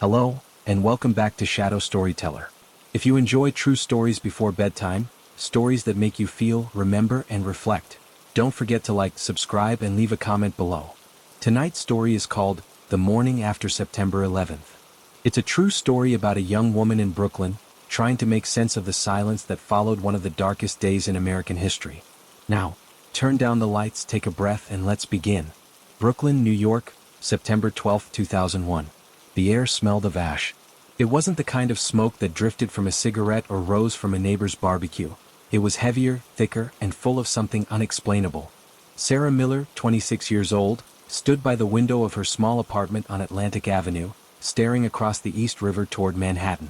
Hello, and welcome back to Shadow Storyteller. If you enjoy true stories before bedtime, stories that make you feel, remember, and reflect, don't forget to like, subscribe, and leave a comment below. Tonight's story is called The Morning After September 11th. It's a true story about a young woman in Brooklyn, trying to make sense of the silence that followed one of the darkest days in American history. Now, turn down the lights, take a breath, and let's begin. Brooklyn, New York, September 12, 2001. The air smelled of ash. It wasn't the kind of smoke that drifted from a cigarette or rose from a neighbor's barbecue. It was heavier, thicker, and full of something unexplainable. Sarah Miller, 26 years old, stood by the window of her small apartment on Atlantic Avenue, staring across the East River toward Manhattan.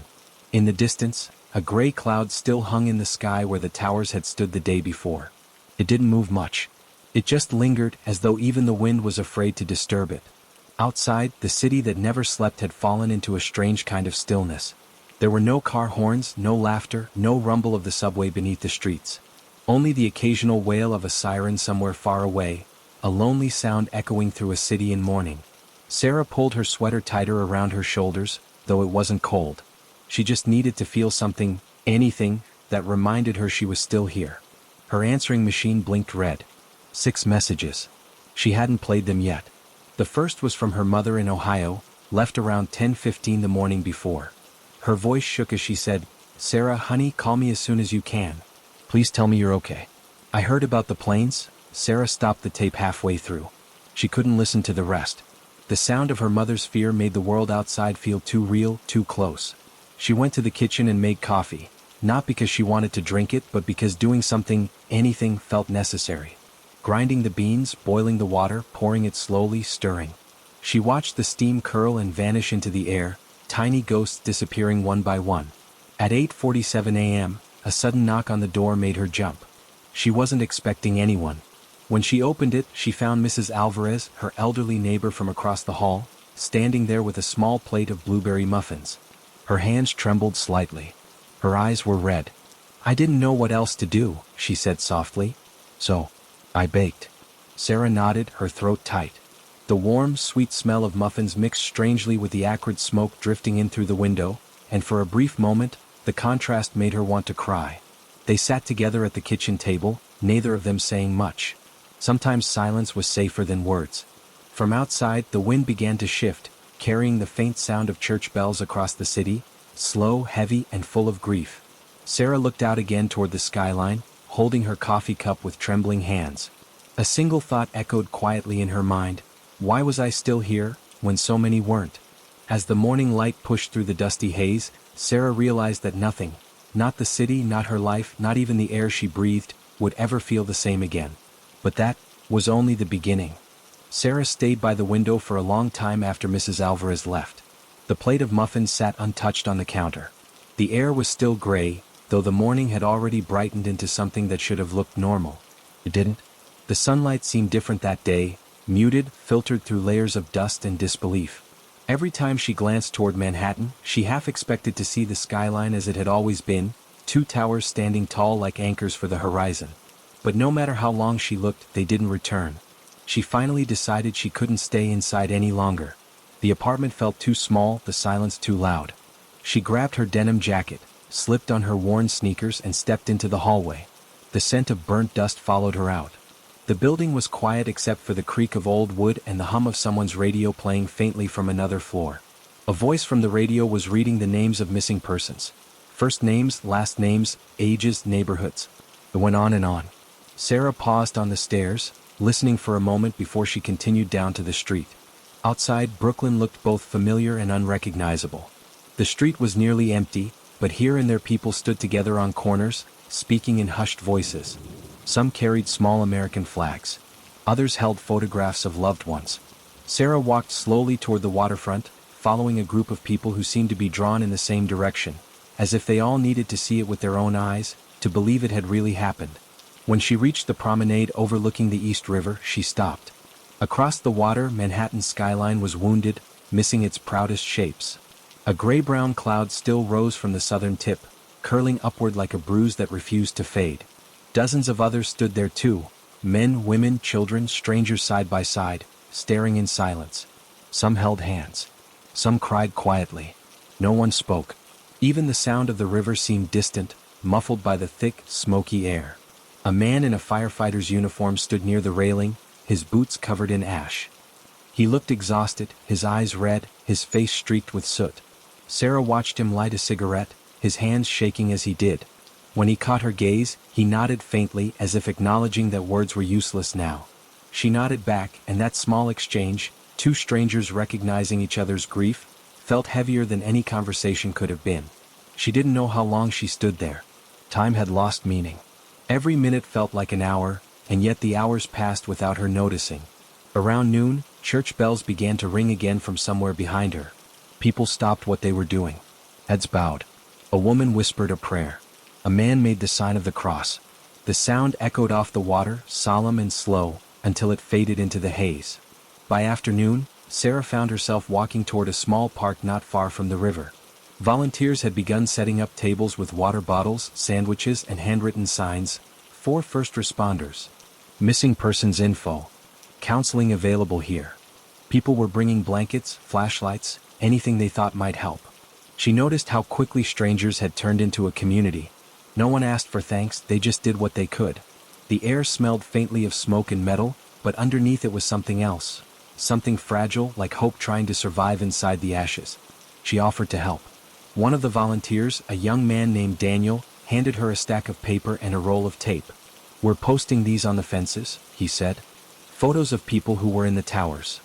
In the distance, a gray cloud still hung in the sky where the towers had stood the day before. It didn't move much. It just lingered, as though even the wind was afraid to disturb it. Outside, the city that never slept had fallen into a strange kind of stillness. There were no car horns, no laughter, no rumble of the subway beneath the streets. Only the occasional wail of a siren somewhere far away, a lonely sound echoing through a city in mourning. Sarah pulled her sweater tighter around her shoulders, though it wasn't cold. She just needed to feel something, anything, that reminded her she was still here. Her answering machine blinked red. 6 messages. She hadn't played them yet. The first was from her mother in Ohio, left around 10:15 the morning before. Her voice shook as she said, "Sarah, honey, call me as soon as you can. Please tell me you're okay." "I heard about the planes." Sarah stopped the tape halfway through. She couldn't listen to the rest. The sound of her mother's fear made the world outside feel too real, too close. She went to the kitchen and made coffee, not because she wanted to drink it, but because doing something, anything, felt necessary. Grinding the beans, boiling the water, pouring it slowly, stirring. She watched the steam curl and vanish into the air, tiny ghosts disappearing one by one. At 8:47 a.m., a sudden knock on the door made her jump. She wasn't expecting anyone. When she opened it, she found Mrs. Alvarez, her elderly neighbor from across the hall, standing there with a small plate of blueberry muffins. Her hands trembled slightly. Her eyes were red. "I didn't know what else to do," she said softly. "So, I baked." Sarah nodded, her throat tight. The warm, sweet smell of muffins mixed strangely with the acrid smoke drifting in through the window, and for a brief moment, the contrast made her want to cry. They sat together at the kitchen table, neither of them saying much. Sometimes silence was safer than words. From outside, the wind began to shift, carrying the faint sound of church bells across the city, slow, heavy, and full of grief. Sarah looked out again toward the skyline, holding her coffee cup with trembling hands. A single thought echoed quietly in her mind: why was I still here, when so many weren't? As the morning light pushed through the dusty haze, Sarah realized that nothing, not the city, not her life, not even the air she breathed, would ever feel the same again. But that was only the beginning. Sarah stayed by the window for a long time after Mrs. Alvarez left. The plate of muffins sat untouched on the counter. The air was still gray, though the morning had already brightened into something that should have looked normal. It didn't. The sunlight seemed different that day, muted, filtered through layers of dust and disbelief. Every time she glanced toward Manhattan, she half expected to see the skyline as it had always been, 2 towers standing tall like anchors for the horizon. But no matter how long she looked, they didn't return. She finally decided she couldn't stay inside any longer. The apartment felt too small, the silence too loud. She grabbed her denim jacket, slipped on her worn sneakers, and stepped into the hallway. The scent of burnt dust followed her out. The building was quiet except for the creak of old wood and the hum of someone's radio playing faintly from another floor. A voice from the radio was reading the names of missing persons. First names, last names, ages, neighborhoods. It went on and on. Sarah paused on the stairs, listening for a moment before she continued down to the street. Outside, Brooklyn looked both familiar and unrecognizable. The street was nearly empty, but here and there people stood together on corners, speaking in hushed voices. Some carried small American flags. Others held photographs of loved ones. Sarah walked slowly toward the waterfront, following a group of people who seemed to be drawn in the same direction, as if they all needed to see it with their own eyes, to believe it had really happened. When she reached the promenade overlooking the East River, she stopped. Across the water, Manhattan's skyline was wounded, missing its proudest shapes. A gray-brown cloud still rose from the southern tip, curling upward like a bruise that refused to fade. Dozens of others stood there too, men, women, children, strangers side by side, staring in silence. Some held hands. Some cried quietly. No one spoke. Even the sound of the river seemed distant, muffled by the thick, smoky air. A man in a firefighter's uniform stood near the railing, his boots covered in ash. He looked exhausted, his eyes red, his face streaked with soot. Sarah watched him light a cigarette, his hands shaking as he did. When he caught her gaze, he nodded faintly as if acknowledging that words were useless now. She nodded back, and that small exchange, two strangers recognizing each other's grief, felt heavier than any conversation could have been. She didn't know how long she stood there. Time had lost meaning. Every minute felt like an hour, and yet the hours passed without her noticing. Around noon, church bells began to ring again from somewhere behind her. People stopped what they were doing. Heads bowed. A woman whispered a prayer. A man made the sign of the cross. The sound echoed off the water, solemn and slow, until it faded into the haze. By afternoon, Sarah found herself walking toward a small park not far from the river. Volunteers had begun setting up tables with water bottles, sandwiches, and handwritten signs. 4 first responders. Missing persons info. Counseling available here. People were bringing blankets, flashlights, anything they thought might help. She noticed how quickly strangers had turned into a community. No one asked for thanks, they just did what they could. The air smelled faintly of smoke and metal, but underneath it was something else. Something fragile, like hope trying to survive inside the ashes. She offered to help. One of the volunteers, a young man named Daniel, handed her a stack of paper and a roll of tape. "We're posting these on the fences," he said. "Photos of people who were in the towers."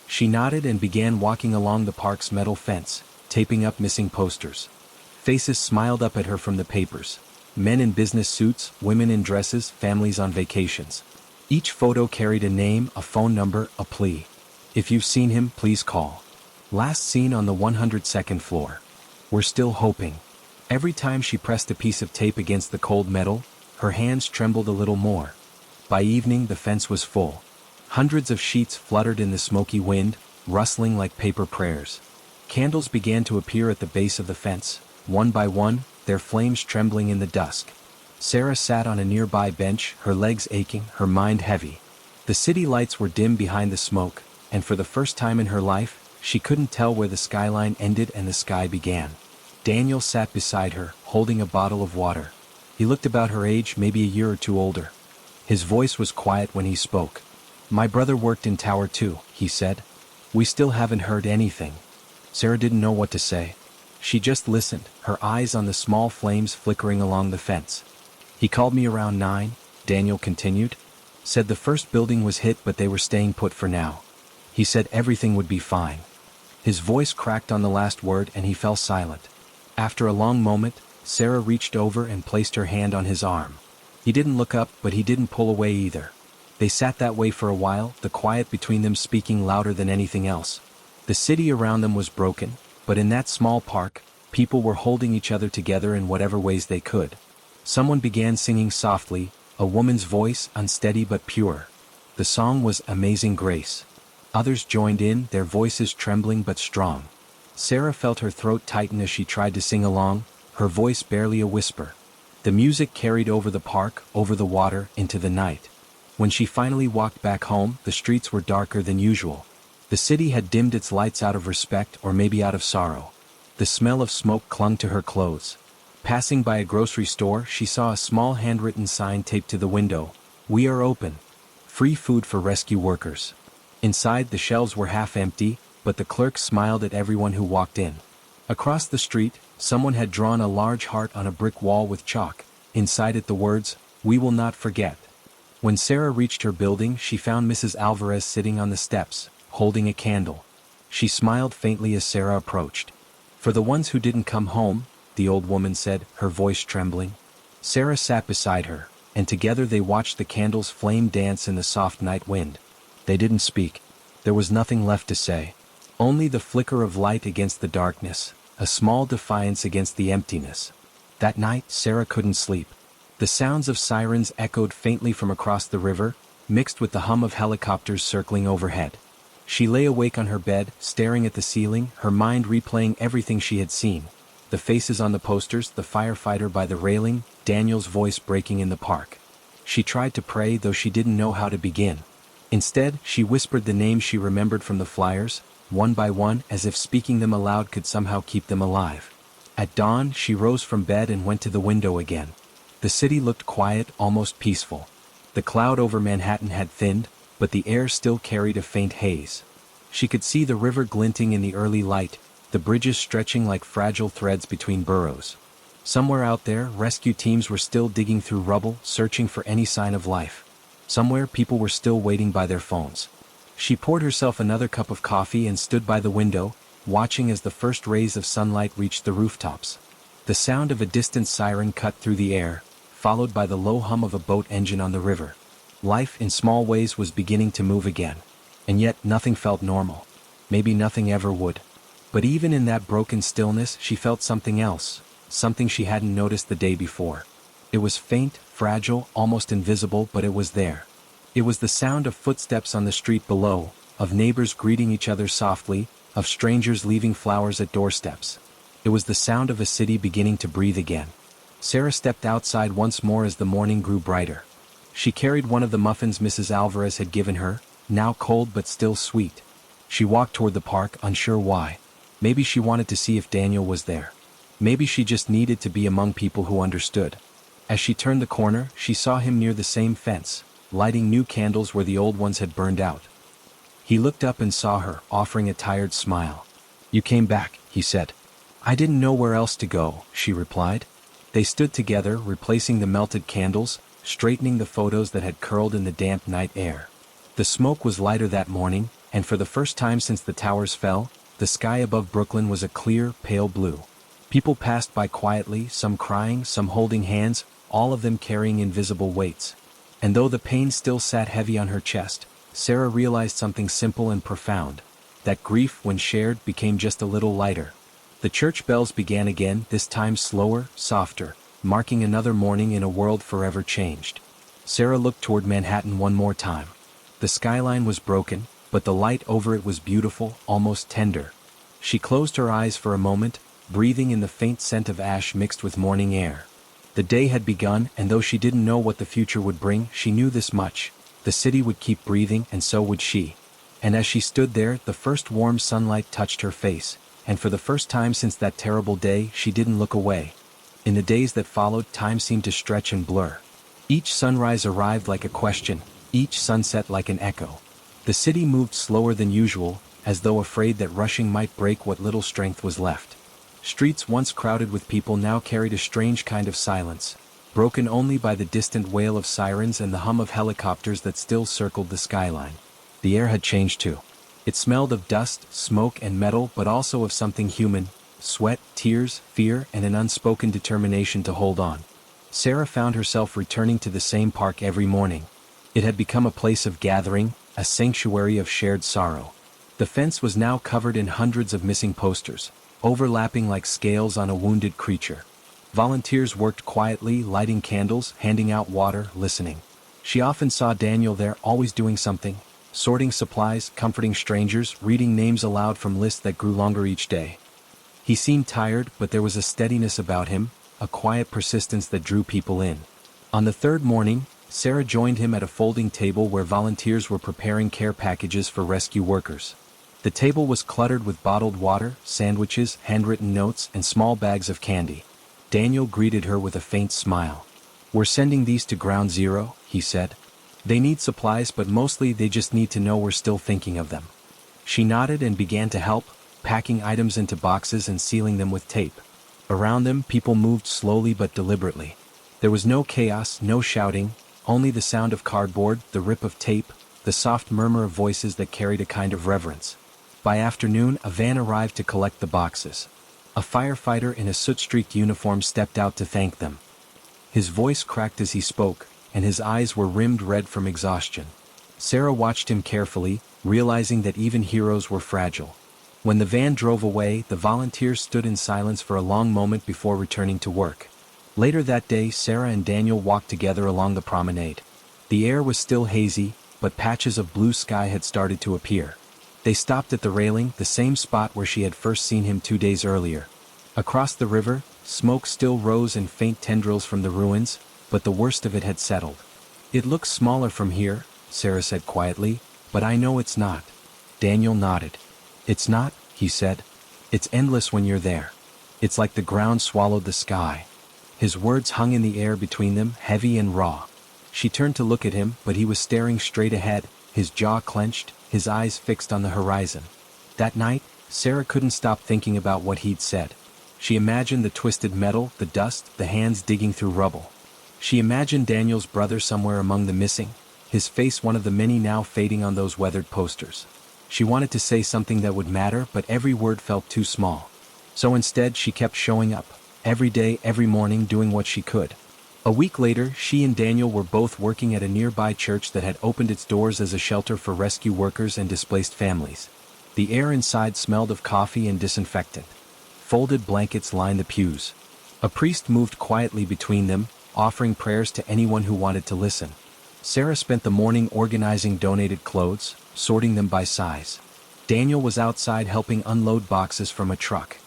She nodded and began walking along the park's metal fence, taping up missing posters. Faces smiled up at her from the papers. Men in business suits, women in dresses, families on vacations. Each photo carried a name, a phone number, a plea. "If you've seen him, please call. Last seen on the 102nd floor. We're still hoping." Every time she pressed a piece of tape against the cold metal, her hands trembled a little more. By evening the fence was full. Hundreds of sheets fluttered in the smoky wind, rustling like paper prayers. Candles began to appear at the base of the fence, one by one, their flames trembling in the dusk. Sarah sat on a nearby bench, her legs aching, her mind heavy. The city lights were dim behind the smoke, and for the first time in her life, she couldn't tell where the skyline ended and the sky began. Daniel sat beside her, holding a bottle of water. He looked about her age, maybe a year or two older. His voice was quiet when he spoke. "My brother worked in Tower 2, he said. "We still haven't heard anything." Sarah didn't know what to say. She just listened, her eyes on the small flames flickering along the fence. "He called me around 9, Daniel continued. "Said the first building was hit but they were staying put for now. He said everything would be fine." His voice cracked on the last word and he fell silent. After a long moment, Sarah reached over and placed her hand on his arm. He didn't look up, but he didn't pull away either. They sat that way for a while, the quiet between them speaking louder than anything else. The city around them was broken, but in that small park, people were holding each other together in whatever ways they could. Someone began singing softly, a woman's voice, unsteady but pure. The song was Amazing Grace. Others joined in, their voices trembling but strong. Sarah felt her throat tighten as she tried to sing along, her voice barely a whisper. The music carried over the park, over the water, into the night. When she finally walked back home, the streets were darker than usual. The city had dimmed its lights out of respect or maybe out of sorrow. The smell of smoke clung to her clothes. Passing by a grocery store, she saw a small handwritten sign taped to the window. "We are open. Free food for rescue workers." Inside, the shelves were half empty, but the clerk smiled at everyone who walked in. Across the street, someone had drawn a large heart on a brick wall with chalk. Inside it the words, "We will not forget." When Sarah reached her building, she found Mrs. Alvarez sitting on the steps, holding a candle. She smiled faintly as Sarah approached. "For the ones who didn't come home," the old woman said, her voice trembling. Sarah sat beside her, and together they watched the candle's flame dance in the soft night wind. They didn't speak. There was nothing left to say. Only the flicker of light against the darkness, a small defiance against the emptiness. That night, Sarah couldn't sleep. The sounds of sirens echoed faintly from across the river, mixed with the hum of helicopters circling overhead. She lay awake on her bed, staring at the ceiling, her mind replaying everything she had seen. The faces on the posters, the firefighter by the railing, Daniel's voice breaking in the park. She tried to pray, though she didn't know how to begin. Instead, she whispered the names she remembered from the flyers, one by one, as if speaking them aloud could somehow keep them alive. At dawn, she rose from bed and went to the window again. The city looked quiet, almost peaceful. The cloud over Manhattan had thinned, but the air still carried a faint haze. She could see the river glinting in the early light, the bridges stretching like fragile threads between boroughs. Somewhere out there, rescue teams were still digging through rubble, searching for any sign of life. Somewhere, people were still waiting by their phones. She poured herself another cup of coffee and stood by the window, watching as the first rays of sunlight reached the rooftops. The sound of a distant siren cut through the air, followed by the low hum of a boat engine on the river. Life, in small ways, was beginning to move again. And yet, nothing felt normal. Maybe nothing ever would. But even in that broken stillness, she felt something else, something she hadn't noticed the day before. It was faint, fragile, almost invisible, but it was there. It was the sound of footsteps on the street below, of neighbors greeting each other softly, of strangers leaving flowers at doorsteps. It was the sound of a city beginning to breathe again. Sarah stepped outside once more as the morning grew brighter. She carried one of the muffins Mrs. Alvarez had given her, now cold but still sweet. She walked toward the park, unsure why. Maybe she wanted to see if Daniel was there. Maybe she just needed to be among people who understood. As she turned the corner, she saw him near the same fence, lighting new candles where the old ones had burned out. He looked up and saw her, offering a tired smile. "You came back," he said. "I didn't know where else to go," she replied. They stood together, replacing the melted candles, straightening the photos that had curled in the damp night air. The smoke was lighter that morning, and for the first time since the towers fell, the sky above Brooklyn was a clear, pale blue. People passed by quietly, some crying, some holding hands, all of them carrying invisible weights. And though the pain still sat heavy on her chest, Sarah realized something simple and profound. That grief, when shared, became just a little lighter. The church bells began again, this time slower, softer, marking another morning in a world forever changed. Sarah looked toward Manhattan one more time. The skyline was broken, but the light over it was beautiful, almost tender. She closed her eyes for a moment, breathing in the faint scent of ash mixed with morning air. The day had begun, and though she didn't know what the future would bring, she knew this much: the city would keep breathing, and so would she. And as she stood there, the first warm sunlight touched her face, and for the first time since that terrible day, she didn't look away. In the days that followed, time seemed to stretch and blur. Each sunrise arrived like a question, each sunset like an echo. The city moved slower than usual, as though afraid that rushing might break what little strength was left. Streets once crowded with people now carried a strange kind of silence, broken only by the distant wail of sirens and the hum of helicopters that still circled the skyline. The air had changed too. It smelled of dust, smoke, and metal, but also of something human: sweat, tears, fear, and an unspoken determination to hold on. Sarah found herself returning to the same park every morning. It had become a place of gathering, a sanctuary of shared sorrow. The fence was now covered in hundreds of missing posters, overlapping like scales on a wounded creature. Volunteers worked quietly, lighting candles, handing out water, listening. She often saw Daniel there, always doing something: sorting supplies, comforting strangers, reading names aloud from lists that grew longer each day. He seemed tired, but there was a steadiness about him, a quiet persistence that drew people in. On the third morning, Sarah joined him at a folding table where volunteers were preparing care packages for rescue workers. The table was cluttered with bottled water, sandwiches, handwritten notes, and small bags of candy. Daniel greeted her with a faint smile. "We're sending these to Ground Zero," he said. "They need supplies, but mostly they just need to know we're still thinking of them." She nodded and began to help, packing items into boxes and sealing them with tape. Around them, people moved slowly but deliberately. There was no chaos, no shouting, only the sound of cardboard, the rip of tape, the soft murmur of voices that carried a kind of reverence. By afternoon, a van arrived to collect the boxes. A firefighter in a soot-streaked uniform stepped out to thank them. His voice cracked as he spoke, and his eyes were rimmed red from exhaustion. Sarah watched him carefully, realizing that even heroes were fragile. When the van drove away, the volunteers stood in silence for a long moment before returning to work. Later that day, Sarah and Daniel walked together along the promenade. The air was still hazy, but patches of blue sky had started to appear. They stopped at the railing, the same spot where she had first seen him 2 days earlier. Across the river, smoke still rose in faint tendrils from the ruins, but the worst of it had settled. "It looks smaller from here," Sarah said quietly, "but I know it's not." Daniel nodded. "It's not," he said. "It's endless when you're there. It's like the ground swallowed the sky." His words hung in the air between them, heavy and raw. She turned to look at him, but he was staring straight ahead, his jaw clenched, his eyes fixed on the horizon. That night, Sarah couldn't stop thinking about what he'd said. She imagined the twisted metal, the dust, the hands digging through rubble. She imagined Daniel's brother somewhere among the missing, his face one of the many now fading on those weathered posters. She wanted to say something that would matter, but every word felt too small. So instead she kept showing up, every day, every morning, doing what she could. A week later, she and Daniel were both working at a nearby church that had opened its doors as a shelter for rescue workers and displaced families. The air inside smelled of coffee and disinfectant. Folded blankets lined the pews. A priest moved quietly between them, offering prayers to anyone who wanted to listen. Sarah spent the morning organizing donated clothes, sorting them by size. Daniel was outside helping unload boxes from a truck.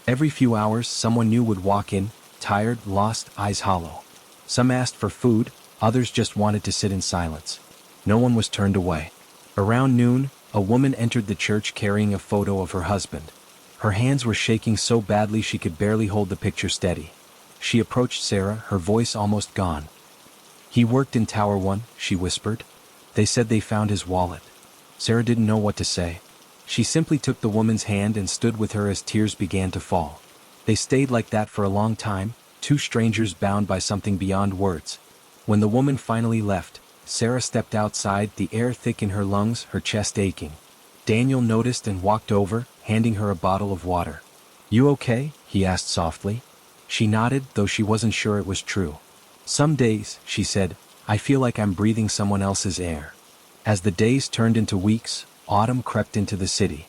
Every few hours, someone new would walk in, tired, lost, eyes hollow. Some asked for food, others just wanted to sit in silence. No one was turned away. Around noon, a woman entered the church carrying a photo of her husband. Her hands were shaking so badly she could barely hold the picture steady. She approached Sarah, her voice almost gone. "He worked in Tower 1, she whispered. "They said they found his wallet." Sarah didn't know what to say. She simply took the woman's hand and stood with her as tears began to fall. They stayed like that for a long time, two strangers bound by something beyond words. When the woman finally left, Sarah stepped outside, the air thick in her lungs, her chest aching. Daniel noticed and walked over, handing her a bottle of water. "You okay?" he asked softly. She nodded, though she wasn't sure it was true. "Some days," she said, "I feel like I'm breathing someone else's air." As the days turned into weeks, autumn crept into the city.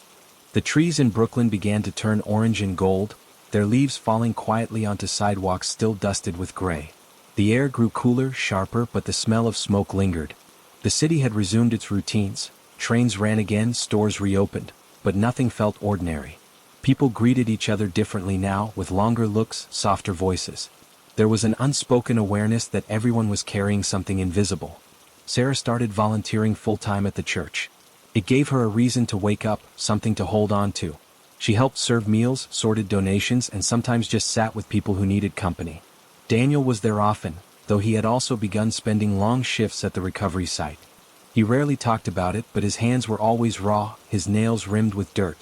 The trees in Brooklyn began to turn orange and gold, their leaves falling quietly onto sidewalks still dusted with gray. The air grew cooler, sharper, but the smell of smoke lingered. The city had resumed its routines. Trains ran again, stores reopened, but nothing felt ordinary. People greeted each other differently now, with longer looks, softer voices. There was an unspoken awareness that everyone was carrying something invisible. Sarah started volunteering full-time at the church. It gave her a reason to wake up, something to hold on to. She helped serve meals, sorted donations, and sometimes just sat with people who needed company. Daniel was there often, though he had also begun spending long shifts at the recovery site. He rarely talked about it, but his hands were always raw, his nails rimmed with dirt.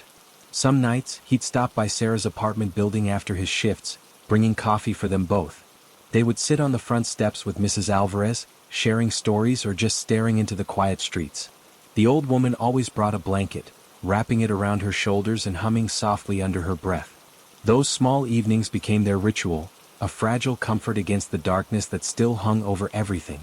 Some nights, he'd stop by Sarah's apartment building after his shifts, bringing coffee for them both. They would sit on the front steps with Mrs. Alvarez, sharing stories or just staring into the quiet streets. The old woman always brought a blanket, wrapping it around her shoulders and humming softly under her breath. Those small evenings became their ritual, a fragile comfort against the darkness that still hung over everything.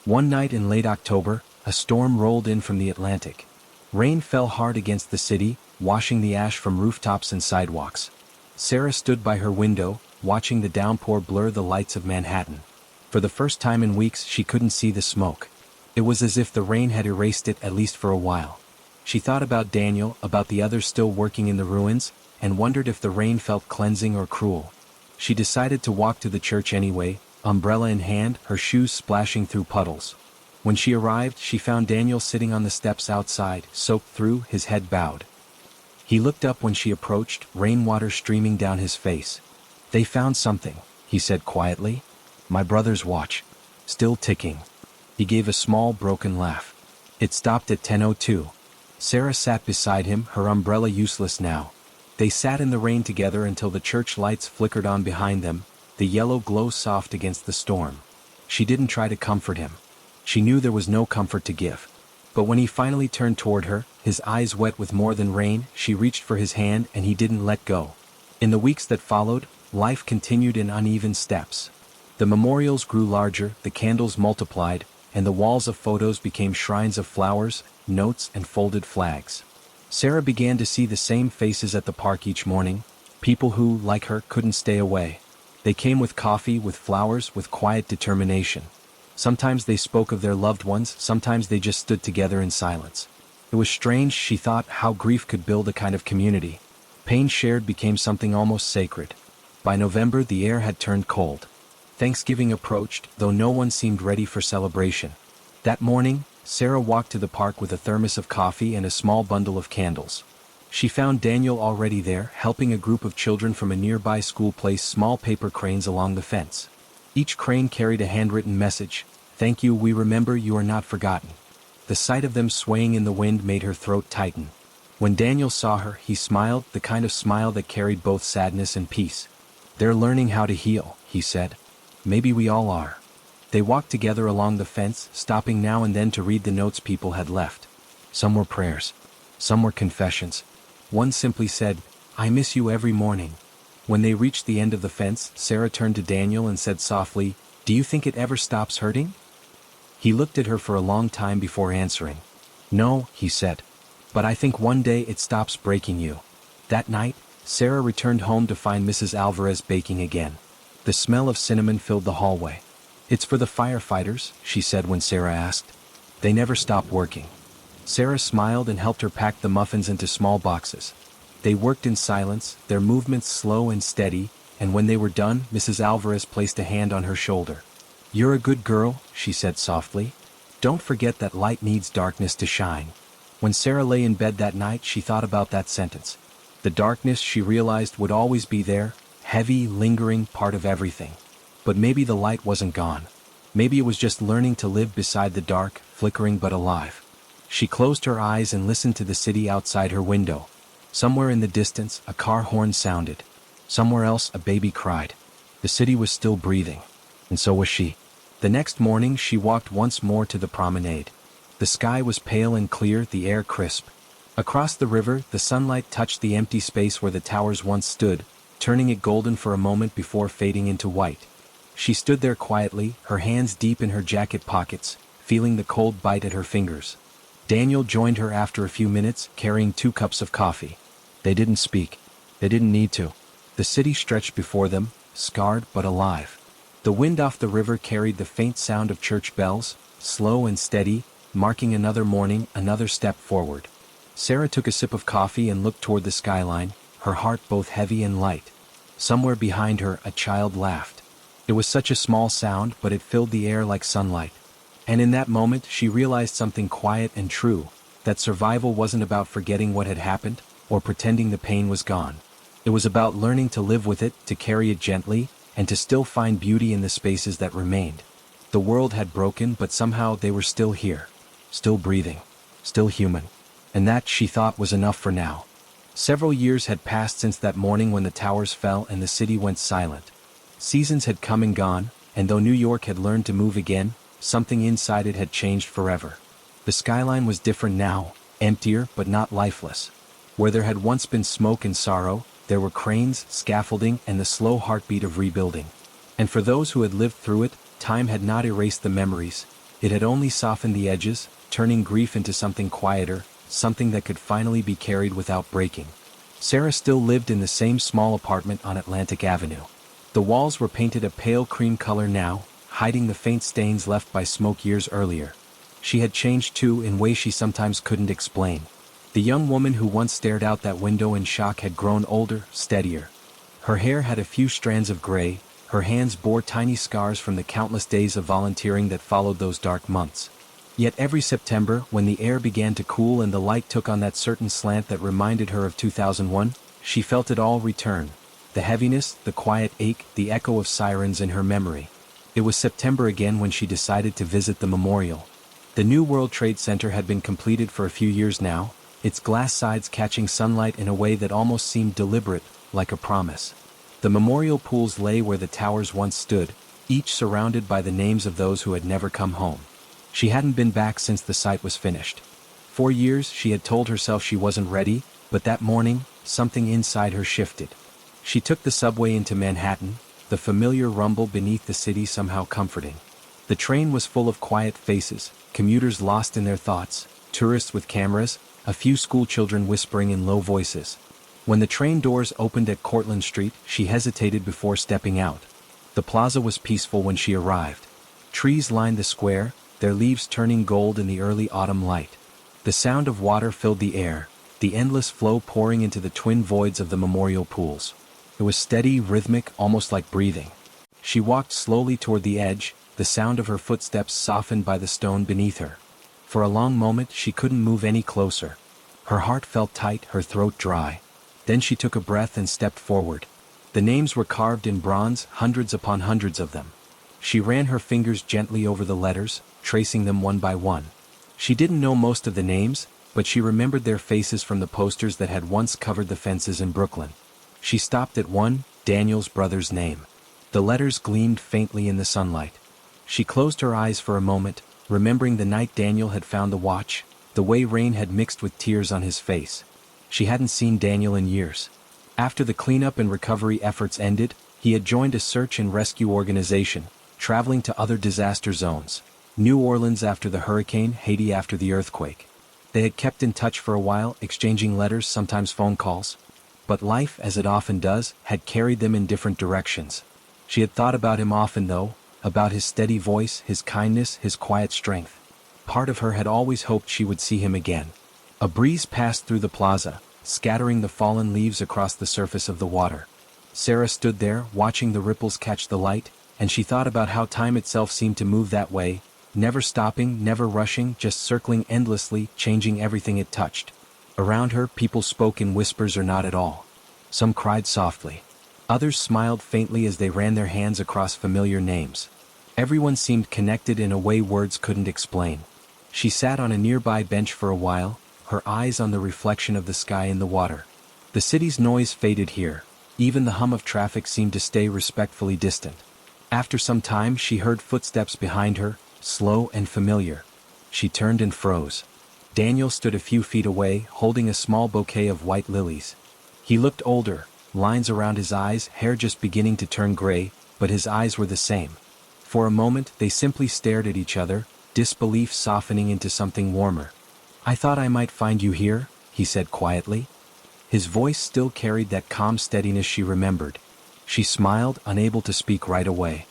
One night in late October, a storm rolled in from the Atlantic. Rain fell hard against the city, washing the ash from rooftops and sidewalks. Sarah stood by her window, watching the downpour blur the lights of Manhattan. For the first time in weeks, she couldn't see the smoke. It was as if the rain had erased it, at least for a while. She thought about Daniel, about the others still working in the ruins, and wondered if the rain felt cleansing or cruel. She decided to walk to the church anyway, umbrella in hand, her shoes splashing through puddles. When she arrived, she found Daniel sitting on the steps outside, soaked through, his head bowed. He looked up when she approached, rainwater streaming down his face. "They found something," he said quietly. "My brother's watch. Still ticking." He gave a small, broken laugh. It stopped at 10:02. Sarah sat beside him, her umbrella useless now. They sat in the rain together until the church lights flickered on behind them, the yellow glow soft against the storm. She didn't try to comfort him. She knew there was no comfort to give. But when he finally turned toward her, his eyes wet with more than rain, she reached for his hand and he didn't let go. In the weeks that followed, life continued in uneven steps. The memorials grew larger, the candles multiplied, and the walls of photos became shrines of flowers, notes, and folded flags. Sarah began to see the same faces at the park each morning, people who, like her, couldn't stay away. They came with coffee, with flowers, with quiet determination. Sometimes they spoke of their loved ones, sometimes they just stood together in silence. It was strange, she thought, how grief could build a kind of community. Pain shared became something almost sacred. By November, the air had turned cold. Thanksgiving approached, though no one seemed ready for celebration. That morning, Sarah walked to the park with a thermos of coffee and a small bundle of candles. She found Daniel already there, helping a group of children from a nearby school place small paper cranes along the fence. Each crane carried a handwritten message: "Thank you, we remember, you are not forgotten." The sight of them swaying in the wind made her throat tighten. When Daniel saw her, he smiled, the kind of smile that carried both sadness and peace. "They're learning how to heal," he said. "Maybe we all are." They walked together along the fence, stopping now and then to read the notes people had left. Some were prayers. Some were confessions. One simply said, "I miss you every morning." When they reached the end of the fence, Sarah turned to Daniel and said softly, "Do you think it ever stops hurting?" He looked at her for a long time before answering. "No," he said. "But I think one day it stops breaking you." That night, Sarah returned home to find Mrs. Alvarez baking again. The smell of cinnamon filled the hallway. "It's for the firefighters," she said when Sarah asked. "They never stop working." Sarah smiled and helped her pack the muffins into small boxes. They worked in silence, their movements slow and steady, and when they were done, Mrs. Alvarez placed a hand on her shoulder. "You're a good girl," she said softly. "Don't forget that light needs darkness to shine." When Sarah lay in bed that night, she thought about that sentence. The darkness, she realized, would always be there, heavy, lingering, part of everything. But maybe the light wasn't gone. Maybe it was just learning to live beside the dark, flickering but alive. She closed her eyes and listened to the city outside her window. Somewhere in the distance, a car horn sounded. Somewhere else, a baby cried. The city was still breathing. And so was she. The next morning, she walked once more to the promenade. The sky was pale and clear, the air crisp. Across the river, the sunlight touched the empty space where the towers once stood, turning it golden for a moment before fading into white. She stood there quietly, her hands deep in her jacket pockets, feeling the cold bite at her fingers. Daniel joined her after a few minutes, carrying 2 cups of coffee. They didn't speak. They didn't need to. The city stretched before them, scarred but alive. The wind off the river carried the faint sound of church bells, slow and steady, marking another morning, another step forward. Sarah took a sip of coffee and looked toward the skyline, her heart both heavy and light. Somewhere behind her, a child laughed. It was such a small sound, but it filled the air like sunlight. And in that moment, she realized something quiet and true, that survival wasn't about forgetting what had happened, or pretending the pain was gone. It was about learning to live with it, to carry it gently, and to still find beauty in the spaces that remained. The world had broken, but somehow they were still here. Still breathing. Still human. And that, she thought, was enough for now. Several years had passed since that morning when the towers fell and the city went silent. Seasons had come and gone, and though New York had learned to move again, something inside it had changed forever. The skyline was different now, emptier but not lifeless. Where there had once been smoke and sorrow, there were cranes, scaffolding, and the slow heartbeat of rebuilding. And for those who had lived through it, time had not erased the memories. It had only softened the edges, turning grief into something quieter, something that could finally be carried without breaking. Sarah still lived in the same small apartment on Atlantic Avenue. The walls were painted a pale cream color now, hiding the faint stains left by smoke years earlier. She had changed too, in ways she sometimes couldn't explain. The young woman who once stared out that window in shock had grown older, steadier. Her hair had a few strands of gray, her hands bore tiny scars from the countless days of volunteering that followed those dark months. Yet every September, when the air began to cool and the light took on that certain slant that reminded her of 2001, she felt it all return. The heaviness, the quiet ache, the echo of sirens in her memory. It was September again when she decided to visit the memorial. The new World Trade Center had been completed for a few years now, its glass sides catching sunlight in a way that almost seemed deliberate, like a promise. The memorial pools lay where the towers once stood, each surrounded by the names of those who had never come home. She hadn't been back since the site was finished. For years she had told herself she wasn't ready, but that morning, something inside her shifted. She took the subway into Manhattan, the familiar rumble beneath the city somehow comforting. The train was full of quiet faces, commuters lost in their thoughts, tourists with cameras, a few schoolchildren whispering in low voices. When the train doors opened at Cortlandt Street, she hesitated before stepping out. The plaza was peaceful when she arrived. Trees lined the square, their leaves turning gold in the early autumn light. The sound of water filled the air, the endless flow pouring into the twin voids of the memorial pools. It was steady, rhythmic, almost like breathing. She walked slowly toward the edge, the sound of her footsteps softened by the stone beneath her. For a long moment she couldn't move any closer. Her heart felt tight, her throat dry. Then she took a breath and stepped forward. The names were carved in bronze, hundreds upon hundreds of them. She ran her fingers gently over the letters, tracing them one by one. She didn't know most of the names, but she remembered their faces from the posters that had once covered the fences in Brooklyn. She stopped at one, Daniel's brother's name. The letters gleamed faintly in the sunlight. She closed her eyes for a moment, remembering the night Daniel had found the watch, the way rain had mixed with tears on his face. She hadn't seen Daniel in years. After the cleanup and recovery efforts ended, he had joined a search and rescue organization, traveling to other disaster zones. New Orleans after the hurricane, Haiti after the earthquake. They had kept in touch for a while, exchanging letters, sometimes phone calls. But life, as it often does, had carried them in different directions. She had thought about him often though, about his steady voice, his kindness, his quiet strength. Part of her had always hoped she would see him again. A breeze passed through the plaza, scattering the fallen leaves across the surface of the water. Sarah stood there, watching the ripples catch the light, and she thought about how time itself seemed to move that way, never stopping, never rushing, just circling endlessly, changing everything it touched. Around her, people spoke in whispers or not at all. Some cried softly. Others smiled faintly as they ran their hands across familiar names. Everyone seemed connected in a way words couldn't explain. She sat on a nearby bench for a while, her eyes on the reflection of the sky in the water. The city's noise faded here. Even the hum of traffic seemed to stay respectfully distant. After some time, she heard footsteps behind her, slow and familiar. She turned and froze. Daniel stood a few feet away, holding a small bouquet of white lilies. He looked older, lines around his eyes, hair just beginning to turn gray, but his eyes were the same. For a moment, they simply stared at each other, disbelief softening into something warmer. "I thought I might find you here," he said quietly. His voice still carried that calm steadiness she remembered. She smiled, unable to speak right away.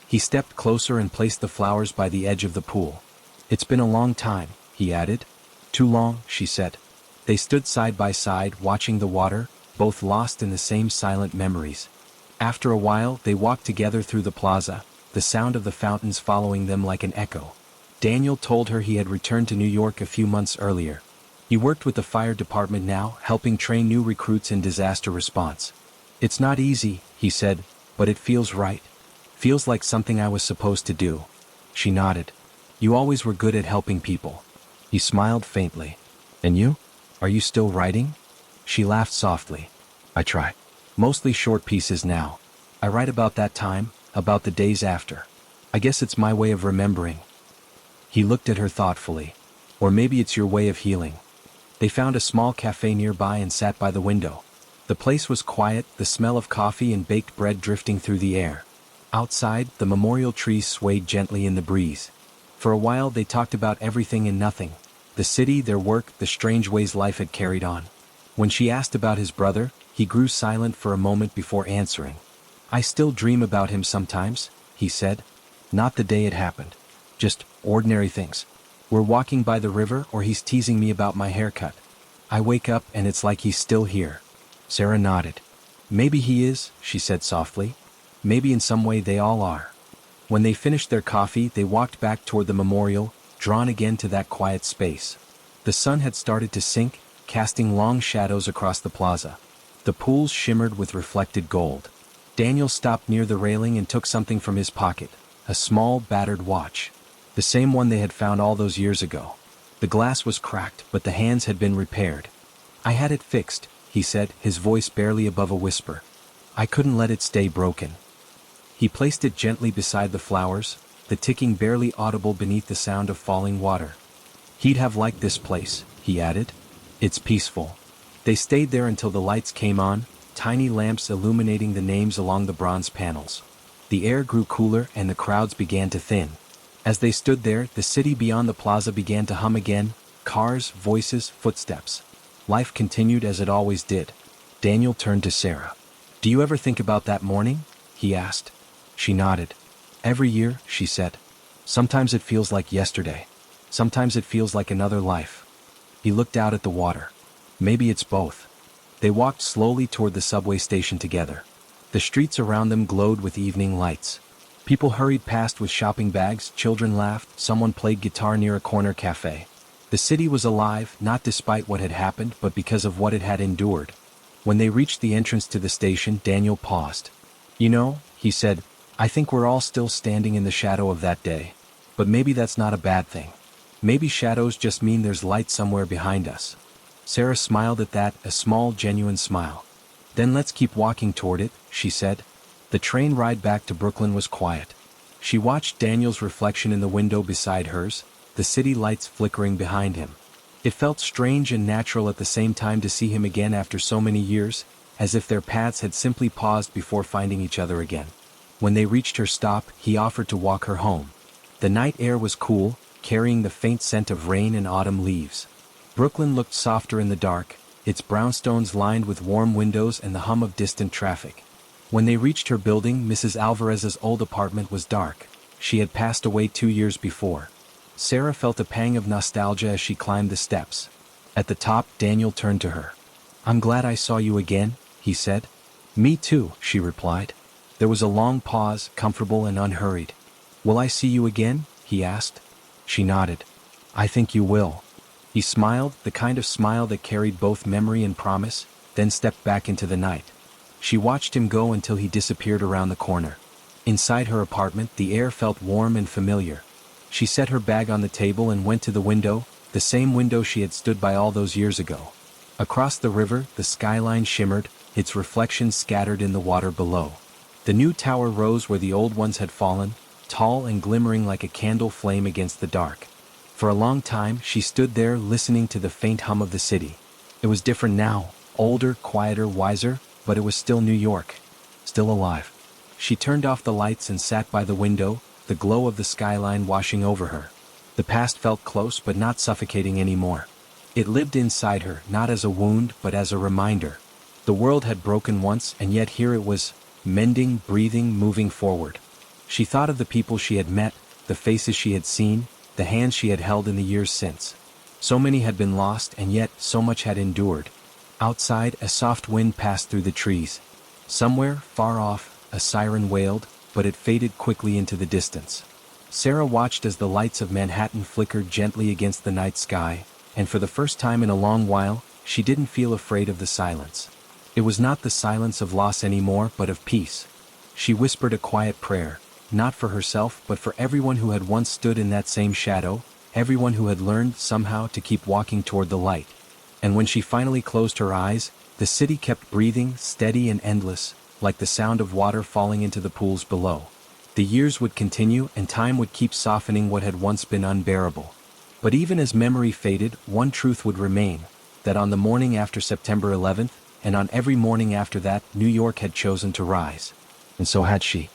He stepped closer and placed the flowers by the edge of the pool. "It's been a long time," he added. "Too long," she said. They stood side by side, watching the water, both lost in the same silent memories. After a while, they walked together through the plaza, the sound of the fountains following them like an echo. Daniel told her he had returned to New York a few months earlier. He worked with the fire department now, helping train new recruits in disaster response. "It's not easy," he said, "but it feels right. Feels like something I was supposed to do." She nodded. "You always were good at helping people." He smiled faintly. "And you? Are you still writing?" She laughed softly. "I try. Mostly short pieces now. I write about that time, about the days after. I guess it's my way of remembering." He looked at her thoughtfully. "Or maybe it's your way of healing." They found a small cafe nearby and sat by the window. The place was quiet, the smell of coffee and baked bread drifting through the air. Outside, the memorial trees swayed gently in the breeze. For a while they talked about everything and nothing. The city, their work, the strange ways life had carried on. When she asked about his brother, he grew silent for a moment before answering. "I still dream about him sometimes," he said. "Not the day it happened. Just ordinary things. We're walking by the river or he's teasing me about my haircut. I wake up and it's like he's still here." Sarah nodded. "Maybe he is," she said softly. "Maybe in some way they all are." When they finished their coffee, they walked back toward the memorial, drawn again to that quiet space. The sun had started to sink, casting long shadows across the plaza. The pools shimmered with reflected gold. Daniel stopped near the railing and took something from his pocket, a small, battered watch. The same one they had found all those years ago. The glass was cracked, but the hands had been repaired. "I had it fixed," he said, his voice barely above a whisper. "I couldn't let it stay broken." He placed it gently beside the flowers, the ticking barely audible beneath the sound of falling water. "He'd have liked this place," he added. "It's peaceful." They stayed there until the lights came on, tiny lamps illuminating the names along the bronze panels. The air grew cooler and the crowds began to thin. As they stood there, the city beyond the plaza began to hum again, cars, voices, footsteps. Life continued as it always did. Daniel turned to Sarah. "Do you ever think about that morning?" he asked. She nodded. "Every year," she said. "Sometimes it feels like yesterday. Sometimes it feels like another life." He looked out at the water. "Maybe it's both." They walked slowly toward the subway station together. The streets around them glowed with evening lights. People hurried past with shopping bags, children laughed, someone played guitar near a corner cafe. The city was alive, not despite what had happened but because of what it had endured. When they reached the entrance to the station, Daniel paused. "You know," he said, "I think we're all still standing in the shadow of that day. But maybe that's not a bad thing. Maybe shadows just mean there's light somewhere behind us." Sarah smiled at that, a small, genuine smile. "Then let's keep walking toward it," she said. The train ride back to Brooklyn was quiet. She watched Daniel's reflection in the window beside hers, the city lights flickering behind him. It felt strange and natural at the same time to see him again after so many years, as if their paths had simply paused before finding each other again. When they reached her stop, he offered to walk her home. The night air was cool, carrying the faint scent of rain and autumn leaves. Brooklyn looked softer in the dark, its brownstones lined with warm windows and the hum of distant traffic. When they reached her building, Mrs. Alvarez's old apartment was dark. She had passed away 2 years before. Sarah felt a pang of nostalgia as she climbed the steps. At the top, Daniel turned to her. "I'm glad I saw you again," he said. "Me too," she replied. There was a long pause, comfortable and unhurried. "Will I see you again?" he asked. She nodded. "I think you will." He smiled, the kind of smile that carried both memory and promise, then stepped back into the night. She watched him go until he disappeared around the corner. Inside her apartment, the air felt warm and familiar. She set her bag on the table and went to the window, the same window she had stood by all those years ago. Across the river, the skyline shimmered, its reflections scattered in the water below. The new tower rose where the old ones had fallen, tall and glimmering like a candle flame against the dark. For a long time, she stood there listening to the faint hum of the city. It was different now, older, quieter, wiser, but it was still New York. Still alive. She turned off the lights and sat by the window, the glow of the skyline washing over her. The past felt close but not suffocating anymore. It lived inside her, not as a wound but as a reminder. The world had broken once, and yet here it was, mending, breathing, moving forward. She thought of the people she had met, the faces she had seen, the hands she had held in the years since. So many had been lost, and yet so much had endured. Outside, a soft wind passed through the trees. Somewhere, far off, a siren wailed, but it faded quickly into the distance. Sarah watched as the lights of Manhattan flickered gently against the night sky, and for the first time in a long while, she didn't feel afraid of the silence. It was not the silence of loss anymore, but of peace. She whispered a quiet prayer, not for herself but for everyone who had once stood in that same shadow, everyone who had learned, somehow, to keep walking toward the light. And when she finally closed her eyes, the city kept breathing, steady and endless, like the sound of water falling into the pools below. The years would continue, and time would keep softening what had once been unbearable. But even as memory faded, one truth would remain, that on the morning after September 11th, and on every morning after that, New York had chosen to rise. And so had she.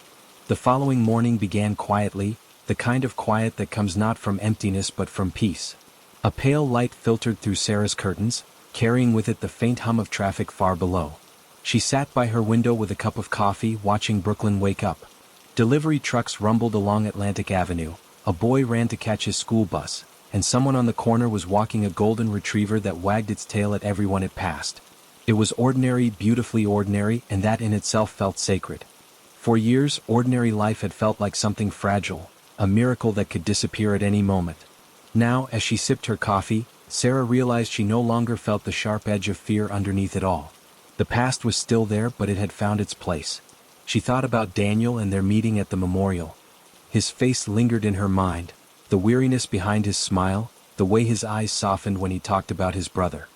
The following morning began quietly, the kind of quiet that comes not from emptiness but from peace. A pale light filtered through Sarah's curtains, carrying with it the faint hum of traffic far below. She sat by her window with a cup of coffee, watching Brooklyn wake up. Delivery trucks rumbled along Atlantic Avenue, a boy ran to catch his school bus, and someone on the corner was walking a golden retriever that wagged its tail at everyone it passed. It was ordinary, beautifully ordinary, and that in itself felt sacred. For years, ordinary life had felt like something fragile, a miracle that could disappear at any moment. Now, as she sipped her coffee, Sarah realized she no longer felt the sharp edge of fear underneath it all. The past was still there, but it had found its place. She thought about Daniel and their meeting at the memorial. His face lingered in her mind, the weariness behind his smile, the way his eyes softened when he talked about his brother.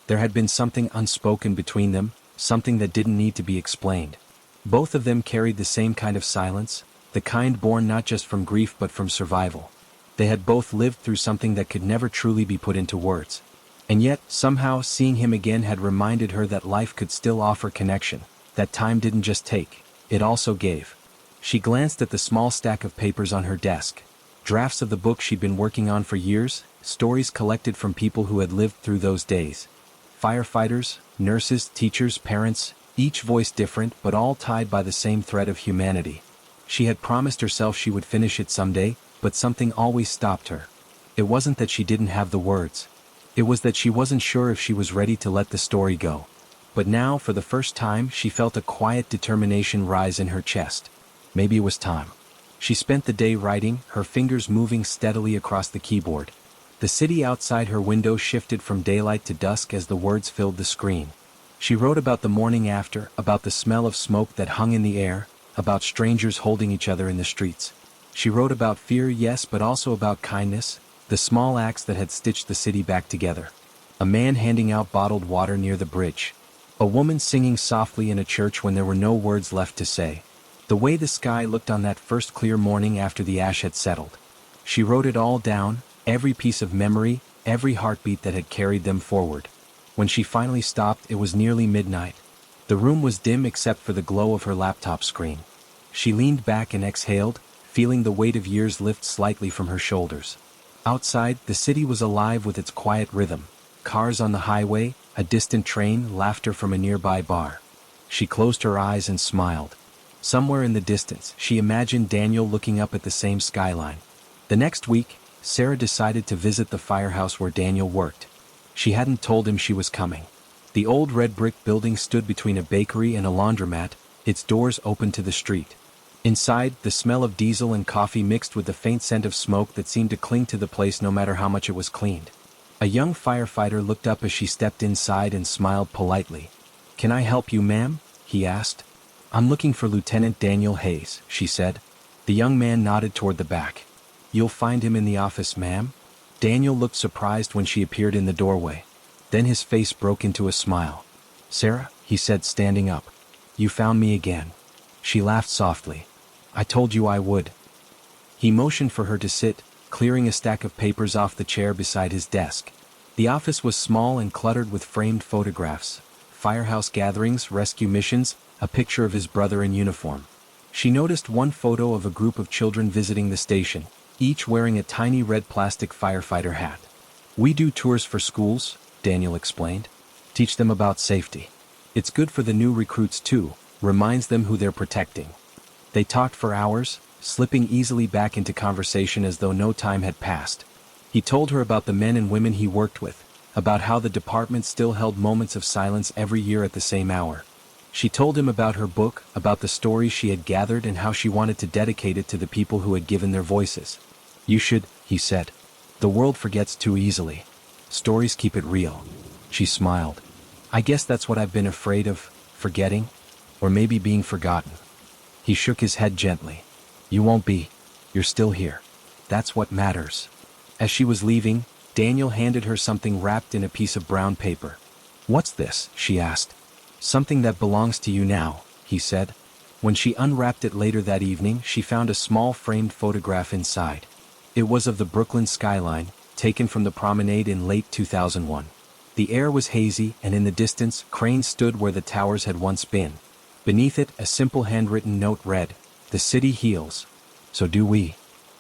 There had been something unspoken between them, something that didn't need to be explained. Both of them carried the same kind of silence, the kind born not just from grief but from survival. They had both lived through something that could never truly be put into words. And yet, somehow, seeing him again had reminded her that life could still offer connection, that time didn't just take, it also gave. She glanced at the small stack of papers on her desk. Drafts of the book she'd been working on for years, stories collected from people who had lived through those days. Firefighters, nurses, teachers, parents, each voice different but all tied by the same thread of humanity. She had promised herself she would finish it someday, but something always stopped her. It wasn't that she didn't have the words. It was that she wasn't sure if she was ready to let the story go. But now, for the first time, she felt a quiet determination rise in her chest. Maybe it was time. She spent the day writing, her fingers moving steadily across the keyboard. The city outside her window shifted from daylight to dusk as the words filled the screen. She wrote about the morning after, about the smell of smoke that hung in the air, about strangers holding each other in the streets. She wrote about fear, yes, but also about kindness, the small acts that had stitched the city back together. A man handing out bottled water near the bridge. A woman singing softly in a church when there were no words left to say. The way the sky looked on that first clear morning after the ash had settled. She wrote it all down, every piece of memory, every heartbeat that had carried them forward. When she finally stopped, it was nearly midnight. The room was dim except for the glow of her laptop screen. She leaned back and exhaled, feeling the weight of years lift slightly from her shoulders. Outside, the city was alive with its quiet rhythm. Cars on the highway, a distant train, laughter from a nearby bar. She closed her eyes and smiled. Somewhere in the distance, she imagined Daniel looking up at the same skyline. The next week, Sarah decided to visit the firehouse where Daniel worked. She hadn't told him she was coming. The old red brick building stood between a bakery and a laundromat, its doors open to the street. Inside, the smell of diesel and coffee mixed with the faint scent of smoke that seemed to cling to the place no matter how much it was cleaned. A young firefighter looked up as she stepped inside and smiled politely. "Can I help you, ma'am?" he asked. "I'm looking for Lieutenant Daniel Hayes," she said. The young man nodded toward the back. "You'll find him in the office, ma'am." Daniel looked surprised when she appeared in the doorway. Then his face broke into a smile. "Sarah," he said, standing up. "You found me again." She laughed softly. "I told you I would." He motioned for her to sit, clearing a stack of papers off the chair beside his desk. The office was small and cluttered with framed photographs, firehouse gatherings, rescue missions, a picture of his brother in uniform. She noticed one photo of a group of children visiting the station, each wearing a tiny red plastic firefighter hat. "We do tours for schools," Daniel explained. "Teach them about safety. It's good for the new recruits too, reminds them who they're protecting." They talked for hours, slipping easily back into conversation as though no time had passed. He told her about the men and women he worked with, about how the department still held moments of silence every year at the same hour. She told him about her book, about the stories she had gathered and how she wanted to dedicate it to the people who had given their voices. "You should," he said. "The world forgets too easily. Stories keep it real." She smiled. "I guess that's what I've been afraid of, forgetting, or maybe being forgotten." He shook his head gently. "You won't be. You're still here. That's what matters." As she was leaving, Daniel handed her something wrapped in a piece of brown paper. "What's this?" she asked. "Something that belongs to you now," he said. When she unwrapped it later that evening, she found a small framed photograph inside. It was of the Brooklyn skyline, taken from the promenade in late 2001. The air was hazy, and in the distance, cranes stood where the towers had once been. Beneath it, a simple handwritten note read, "The city heals. So do we."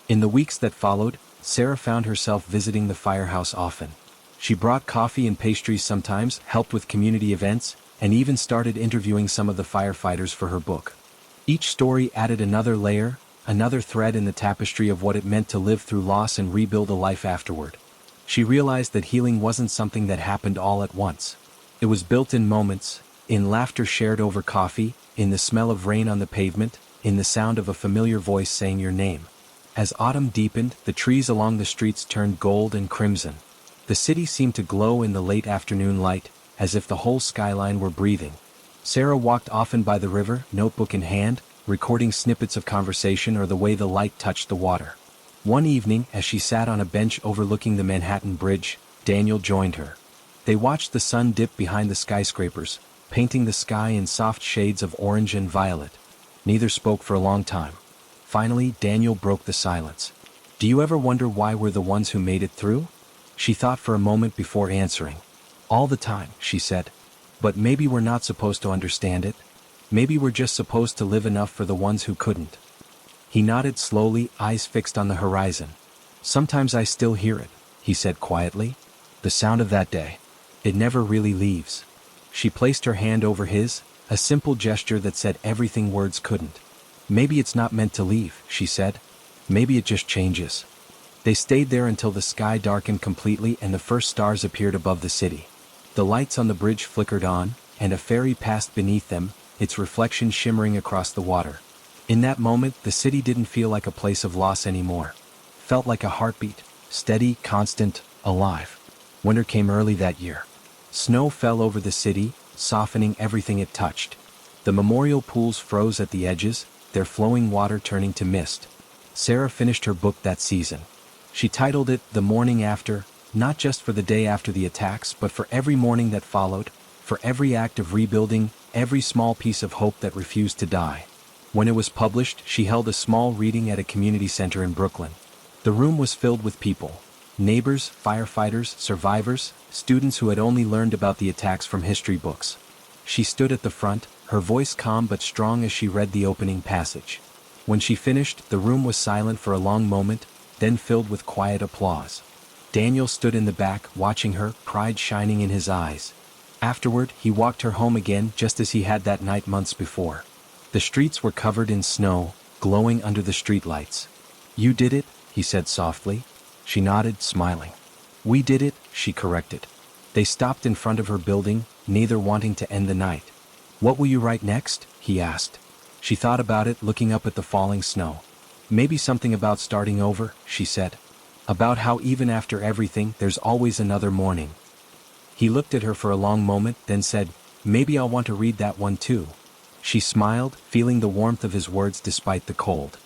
In the weeks that followed, Sarah found herself visiting the firehouse often. She brought coffee and pastries sometimes, helped with community events, and even started interviewing some of the firefighters for her book. Each story added another layer, another thread in the tapestry of what it meant to live through loss and rebuild a life afterward. She realized that healing wasn't something that happened all at once. It was built in moments, in laughter shared over coffee, in the smell of rain on the pavement, in the sound of a familiar voice saying your name. As autumn deepened, the trees along the streets turned gold and crimson. The city seemed to glow in the late afternoon light, as if the whole skyline were breathing. Sarah walked often by the river, notebook in hand, recording snippets of conversation or the way the light touched the water. One evening, as she sat on a bench overlooking the Manhattan Bridge, Daniel joined her. They watched the sun dip behind the skyscrapers, painting the sky in soft shades of orange and violet. Neither spoke for a long time. Finally, Daniel broke the silence. "Do you ever wonder why we're the ones who made it through?" She thought for a moment before answering. "All the time," she said. "But maybe we're not supposed to understand it. Maybe we're just supposed to live enough for the ones who couldn't." He nodded slowly, eyes fixed on the horizon. "Sometimes I still hear it," he said quietly. "The sound of that day. It never really leaves." She placed her hand over his, a simple gesture that said everything words couldn't. "Maybe it's not meant to leave," she said. "Maybe it just changes." They stayed there until the sky darkened completely and the first stars appeared above the city. The lights on the bridge flickered on, and a ferry passed beneath them, its reflection shimmering across the water. In that moment, the city didn't feel like a place of loss anymore. Felt like a heartbeat, steady, constant, alive. Winter came early that year. Snow fell over the city, softening everything it touched. The memorial pools froze at the edges, their flowing water turning to mist. Sarah finished her book that season. She titled it The Morning After, not just for the day after the attacks, but for every morning that followed, for every act of rebuilding, every small piece of hope that refused to die. When it was published, she held a small reading at a community center in Brooklyn. The room was filled with people. Neighbors, firefighters, survivors, students who had only learned about the attacks from history books. She stood at the front, her voice calm but strong as she read the opening passage. When she finished, the room was silent for a long moment, then filled with quiet applause. Daniel stood in the back, watching her, pride shining in his eyes. Afterward, he walked her home again just as he had that night months before. The streets were covered in snow, glowing under the streetlights. "You did it," he said softly. She nodded, smiling. "We did it," she corrected. They stopped in front of her building, neither wanting to end the night. "What will you write next?" he asked. She thought about it, looking up at the falling snow. "Maybe something about starting over," she said. "About how even after everything, there's always another morning." He looked at her for a long moment, then said, "Maybe I'll want to read that one too." She smiled, feeling the warmth of his words despite the cold.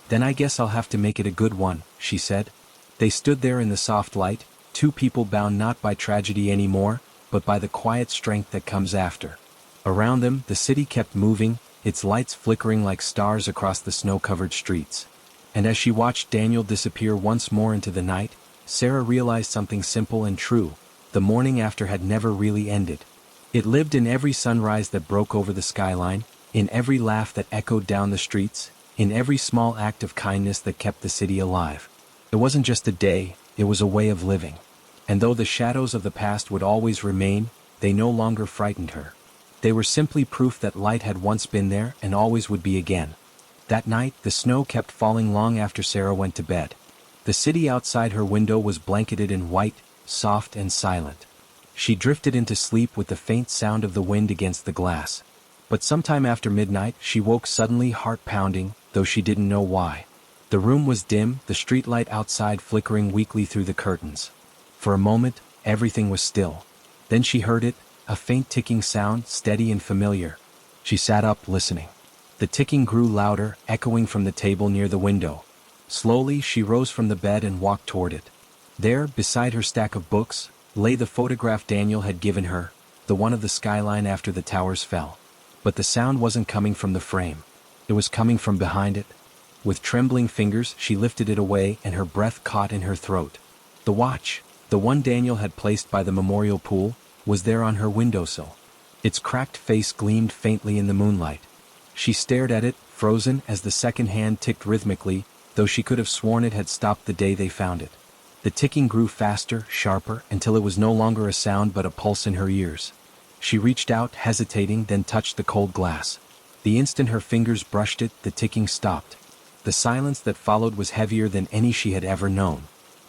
"Then I guess I'll have to make it a good one," she said. They stood there in the soft light, two people bound not by tragedy anymore, but by the quiet strength that comes after. Around them, the city kept moving, its lights flickering like stars across the snow-covered streets. And as she watched Daniel disappear once more into the night, Sarah realized something simple and true: the morning after had never really ended. It lived in every sunrise that broke over the skyline, in every laugh that echoed down the streets, in every small act of kindness that kept the city alive. It wasn't just a day, it was a way of living. And though the shadows of the past would always remain, they no longer frightened her. They were simply proof that light had once been there and always would be again. That night, the snow kept falling long after Sarah went to bed. The city outside her window was blanketed in white, soft and silent. She drifted into sleep with the faint sound of the wind against the glass. But sometime after midnight, she woke suddenly, heart pounding, though she didn't know why. The room was dim, the streetlight outside flickering weakly through the curtains. For a moment, everything was still. Then she heard it, a faint ticking sound, steady and familiar. She sat up, listening. The ticking grew louder, echoing from the table near the window. Slowly, she rose from the bed and walked toward it. There, beside her stack of books, lay the photograph Daniel had given her, the one of the skyline after the towers fell. But the sound wasn't coming from the frame. It was coming from behind it. With trembling fingers, she lifted it away and her breath caught in her throat. The watch, the one Daniel had placed by the memorial pool, was there on her windowsill. Its cracked face gleamed faintly in the moonlight. She stared at it, frozen, as the second hand ticked rhythmically, though she could have sworn it had stopped the day they found it. The ticking grew faster, sharper, until it was no longer a sound but a pulse in her ears. She reached out, hesitating, then touched the cold glass. The instant her fingers brushed it, the ticking stopped. The silence that followed was heavier than any she had ever known.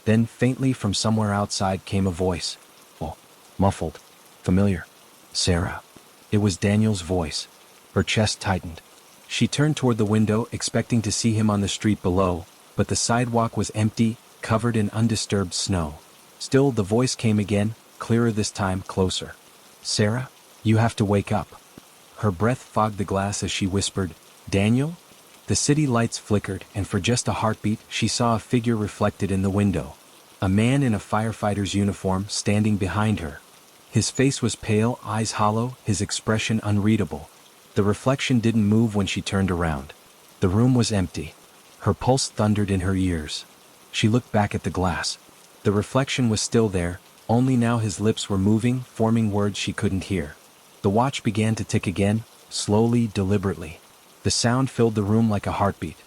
Then, faintly from somewhere outside, came a voice. Oh, muffled, familiar. "Sarah." It was Daniel's voice. Her chest tightened. She turned toward the window, expecting to see him on the street below, but the sidewalk was empty, covered in undisturbed snow. Still, the voice came again, clearer this time, closer. "Sarah, you have to wake up." Her breath fogged the glass as she whispered, "Daniel?" The city lights flickered, and for just a heartbeat, she saw a figure reflected in the window. A man in a firefighter's uniform, standing behind her. His face was pale, eyes hollow, his expression unreadable. The reflection didn't move when she turned around. The room was empty. Her pulse thundered in her ears. She looked back at the glass. The reflection was still there, only now his lips were moving, forming words she couldn't hear. The watch began to tick again, slowly, deliberately. The sound filled the room like a heartbeat.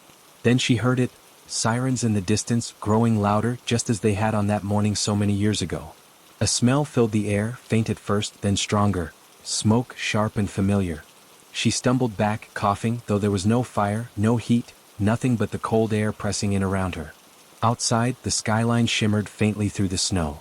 Then she heard it, sirens in the distance, growing louder, just as they had on that morning so many years ago. A smell filled the air, faint at first, then stronger. Smoke, sharp and familiar. She stumbled back, coughing, though there was no fire, no heat, nothing but the cold air pressing in around her. Outside, the skyline shimmered faintly through the snow.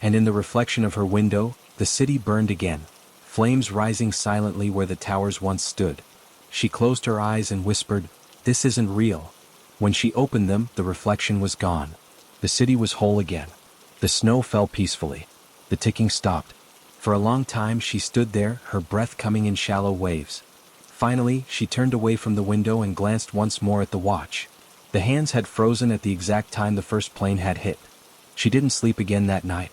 And in the reflection of her window, the city burned again, flames rising silently where the towers once stood. She closed her eyes and whispered, "This isn't real." When she opened them, the reflection was gone. The city was whole again. The snow fell peacefully. The ticking stopped. For a long time she stood there, her breath coming in shallow waves. Finally, she turned away from the window and glanced once more at the watch. The hands had frozen at the exact time the first plane had hit. She didn't sleep again that night.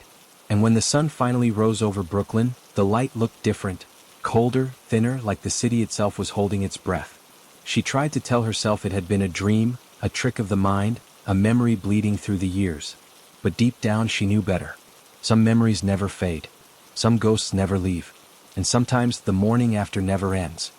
And when the sun finally rose over Brooklyn, the light looked different, colder, thinner, like the city itself was holding its breath. She tried to tell herself it had been a dream, a trick of the mind, a memory bleeding through the years. But deep down she knew better. Some memories never fade. Some ghosts never leave. And sometimes the morning after never ends.